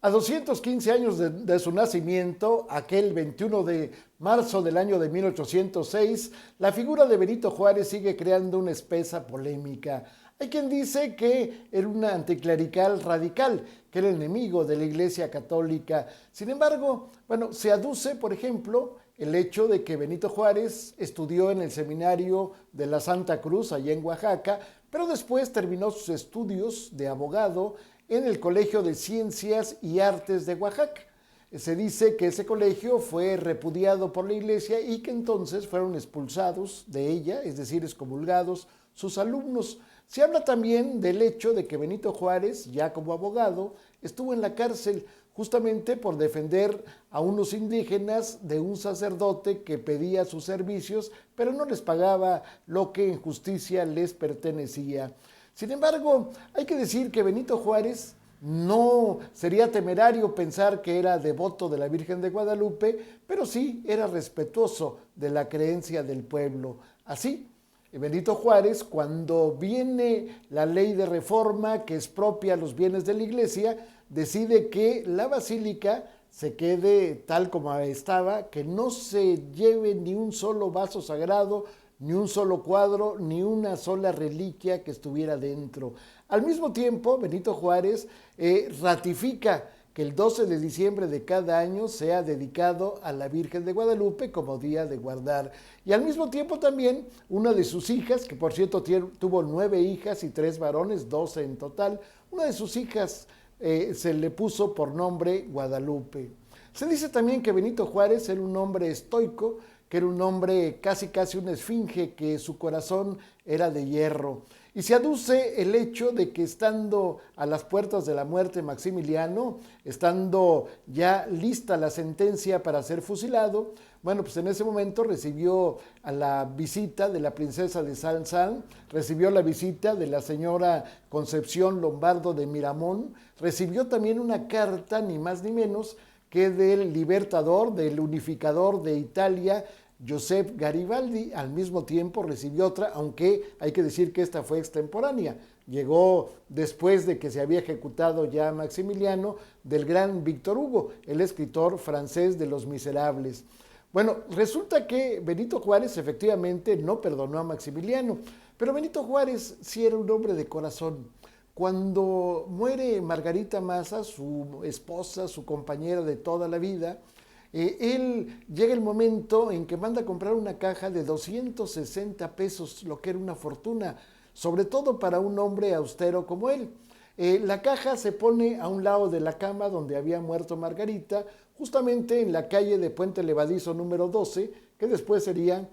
A 215 años de su nacimiento, aquel 21 de marzo del año de 1806, la figura de Benito Juárez sigue creando una espesa polémica. Hay quien dice que era un anticlerical radical, que era enemigo de la Iglesia Católica. Sin embargo, se aduce, por ejemplo, el hecho de que Benito Juárez estudió en el seminario de la Santa Cruz, allá en Oaxaca, pero después terminó sus estudios de abogado en el Colegio de Ciencias y Artes de Oaxaca. Se dice que ese colegio fue repudiado por la Iglesia y que entonces fueron expulsados de ella, es decir, excomulgados sus alumnos. Se habla también del hecho de que Benito Juárez, ya como abogado, estuvo en la cárcel justamente por defender a unos indígenas de un sacerdote que pedía sus servicios, pero no les pagaba lo que en justicia les pertenecía. Sin embargo, hay que decir que Benito Juárez no sería temerario pensar que era devoto de la Virgen de Guadalupe, pero sí era respetuoso de la creencia del pueblo. Así, Benito Juárez, cuando viene la ley de reforma que expropia los bienes de la iglesia, decide que la basílica se quede tal como estaba, que no se lleve ni un solo vaso sagrado, ni un solo cuadro, ni una sola reliquia que estuviera dentro. Al mismo tiempo, Benito Juárez ratifica que el 12 de diciembre de cada año sea dedicado a la Virgen de Guadalupe como día de guardar. Y al mismo tiempo también una de sus hijas, que por cierto tuvo 9 hijas y 3 varones, 12 en total, una de sus hijas se le puso por nombre Guadalupe. Se dice también que Benito Juárez era un hombre estoico, que era un hombre casi una esfinge, que su corazón era de hierro. Y se aduce el hecho de que estando a las puertas de la muerte Maximiliano, estando ya lista la sentencia para ser fusilado, pues en ese momento recibió a la visita de la princesa de Salzán, recibió la visita de la señora Concepción Lombardo de Miramón, recibió también una carta, ni más ni menos, que del libertador, del unificador de Italia, Josep Garibaldi. Al mismo tiempo recibió otra, aunque hay que decir que esta fue extemporánea. Llegó después de que se había ejecutado ya Maximiliano, del gran Víctor Hugo, el escritor francés de Los Miserables. Resulta que Benito Juárez efectivamente no perdonó a Maximiliano, pero Benito Juárez sí era un hombre de corazón. Cuando muere Margarita Maza, su esposa, su compañera de toda la vida, él llega el momento en que manda a comprar una caja de 260 pesos, lo que era una fortuna, sobre todo para un hombre austero como él. La caja se pone a un lado de la cama donde había muerto Margarita, justamente en la calle de Puente Levadizo número 12, que después sería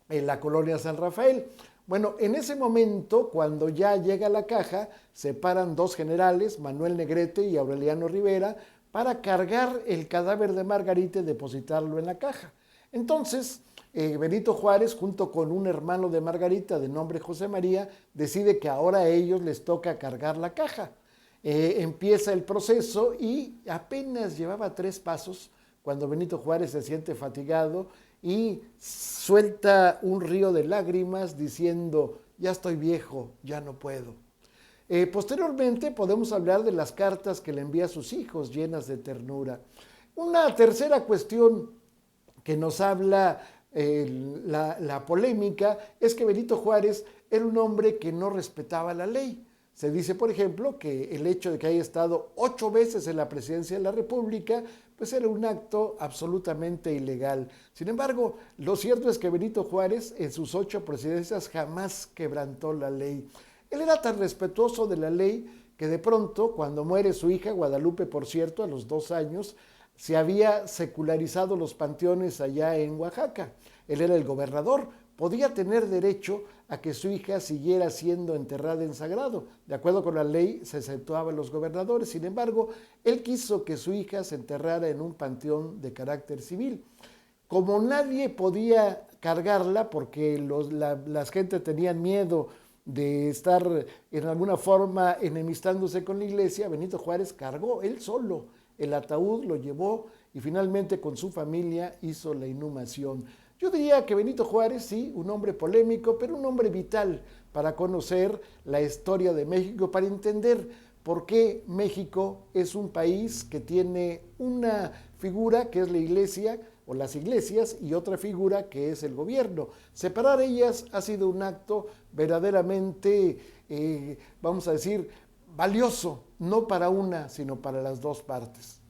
en la colonia San Rafael. En ese momento, cuando ya llega la caja, se paran 2 generales, Manuel Negrete y Aureliano Rivera, para cargar el cadáver de Margarita y depositarlo en la caja. Entonces, Benito Juárez, junto con un hermano de Margarita de nombre José María, decide que ahora a ellos les toca cargar la caja. Empieza el proceso y apenas llevaba 3 pasos cuando Benito Juárez se siente fatigado y suelta un río de lágrimas diciendo: ya estoy viejo, ya no puedo. Posteriormente podemos hablar de las cartas que le envía a sus hijos llenas de ternura. Una tercera cuestión que nos habla la polémica es que Benito Juárez era un hombre que no respetaba la ley. Se dice, por ejemplo, que el hecho de que haya estado 8 veces en la presidencia de la República, pues era un acto absolutamente ilegal. Sin embargo, lo cierto es que Benito Juárez en sus 8 presidencias jamás quebrantó la ley. Él era tan respetuoso de la ley que de pronto, cuando muere su hija, Guadalupe, por cierto, a los 2 años, se había secularizado los panteones allá en Oaxaca. Él era el gobernador, podía tener derecho a que su hija siguiera siendo enterrada en sagrado. De acuerdo con la ley, se exceptuaban los gobernadores. Sin embargo, él quiso que su hija se enterrara en un panteón de carácter civil. Como nadie podía cargarla porque las gentes tenían miedo de estar en alguna forma enemistándose con la iglesia, Benito Juárez cargó él solo el ataúd, lo llevó y finalmente con su familia hizo la inhumación. Yo diría que Benito Juárez, sí, un hombre polémico, pero un hombre vital para conocer la historia de México, para entender por qué México es un país que tiene una figura que es la iglesia o las iglesias y otra figura que es el gobierno. Separar ellas ha sido un acto verdaderamente, vamos a decir, valioso, no para una, sino para las dos partes.